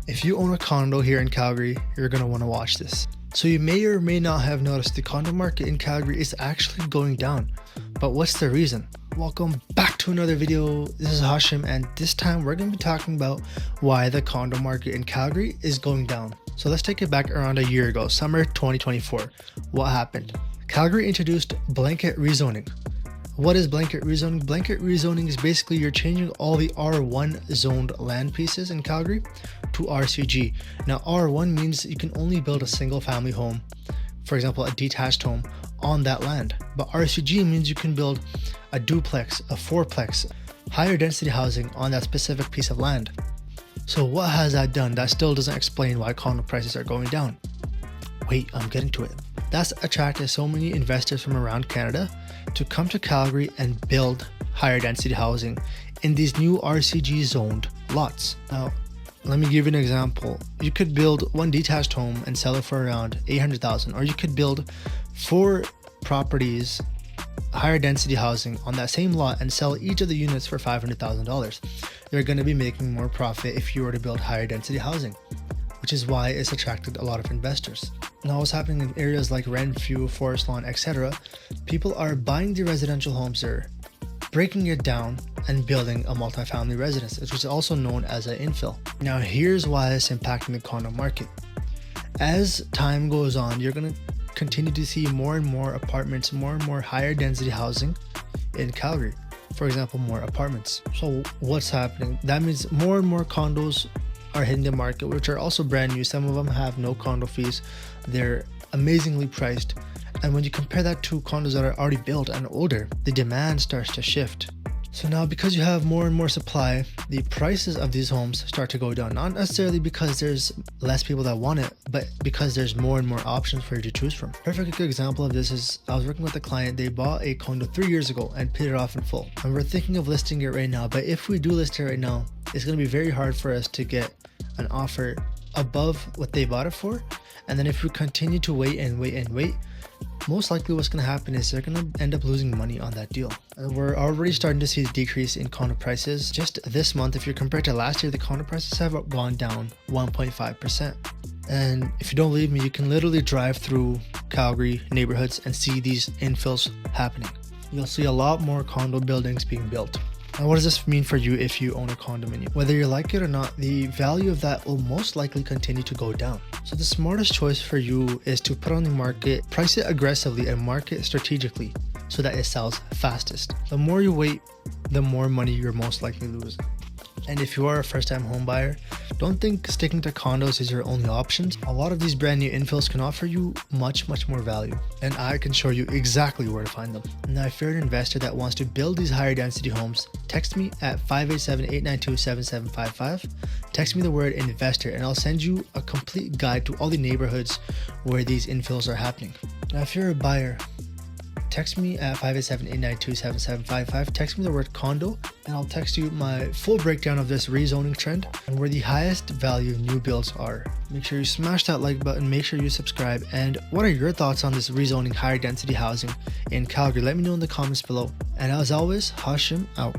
If you own a condo here in Calgary, you're going to want to watch this. So you may or may not have noticed the condo market in Calgary is actually going down. But what's the reason? Welcome back to another video. This is Hashim, and this time we're going to be talking about why the condo market in Calgary is going down. So let's take it back around a year ago, summer 2024. What happened? Calgary introduced blanket rezoning. What is blanket rezoning? Blanket rezoning is basically you're changing all the R1 zoned land pieces in Calgary to RCG. Now R1 means you can only build a single family home, for example a detached home, on that land. But RCG means you can build a duplex, a fourplex, higher density housing on that specific piece of land. So what has that done? That still doesn't explain why condo prices are going down. Wait, I'm getting to it. That's attracted so many investors from around Canada to come to Calgary and build higher density housing in these new RCG zoned lots. Now, let me give you an example. You could build one detached home and sell it for around $800,000, or you could build 4 properties, higher density housing on that same lot and sell each of the units for $500,000. You're going to be making more profit if you were to build higher density housing, which is why it's attracted a lot of investors. Now what's happening in areas like Renfrew, Forest Lawn, etc., people are buying the residential homes there, breaking it down and building a multifamily residence, which is also known as an infill. Now here's why it's impacting the condo market. As time goes on, you're going to continue to see more and more apartments, more and more higher density housing in Calgary. For example, more apartments. So what's happening? That means more and more condos are hitting the market, which are also brand new. Some of them have no condo fees. They're amazingly priced. And when you compare that to condos that are already built and older, the demand starts to shift. So now because you have more and more supply, the prices of these homes start to go down. Not necessarily because there's less people that want it, but because there's more and more options for you to choose from. Perfect good example of this is I was working with a client. They bought a condo 3 years ago and paid it off in full. And we're thinking of listing it right now. But if we do list it right now, it's going to be very hard for us to get an offer above what they bought it for. And then if we continue to wait, most likely what's going to happen is they're going to end up losing money on that deal. And we're already starting to see a decrease in condo prices. Just this month, if you're compared to last year, the condo prices have gone down 1.5%. And if you don't believe me, you can literally drive through Calgary neighborhoods and see these infills happening. You'll see a lot more condo buildings being built. And what does this mean for you if you own a condominium? Whether you like it or not, the value of that will most likely continue to go down. So the smartest choice for you is to put on the market, price it aggressively and market strategically so that it sells fastest. The more you wait, the more money you're most likely losing. And if you are a first-time home buyer, don't think sticking to condos is your only option. A lot of these brand new infills can offer you much more value, and I can show you exactly where to find them. Now, if you're an investor that wants to build these higher density homes, text me at 587-892-7755. Text me the word investor and I'll send you a complete guide to all the neighborhoods where these infills are happening. Now, if you're a buyer, text me at 587-892-7755. Text me the word condo and I'll text you my full breakdown of this rezoning trend and where the highest value new builds are. Make sure you smash that like button, make sure you subscribe. And what are your thoughts on this rezoning higher density housing in Calgary? Let me know in the comments below. And as always, Hashim out.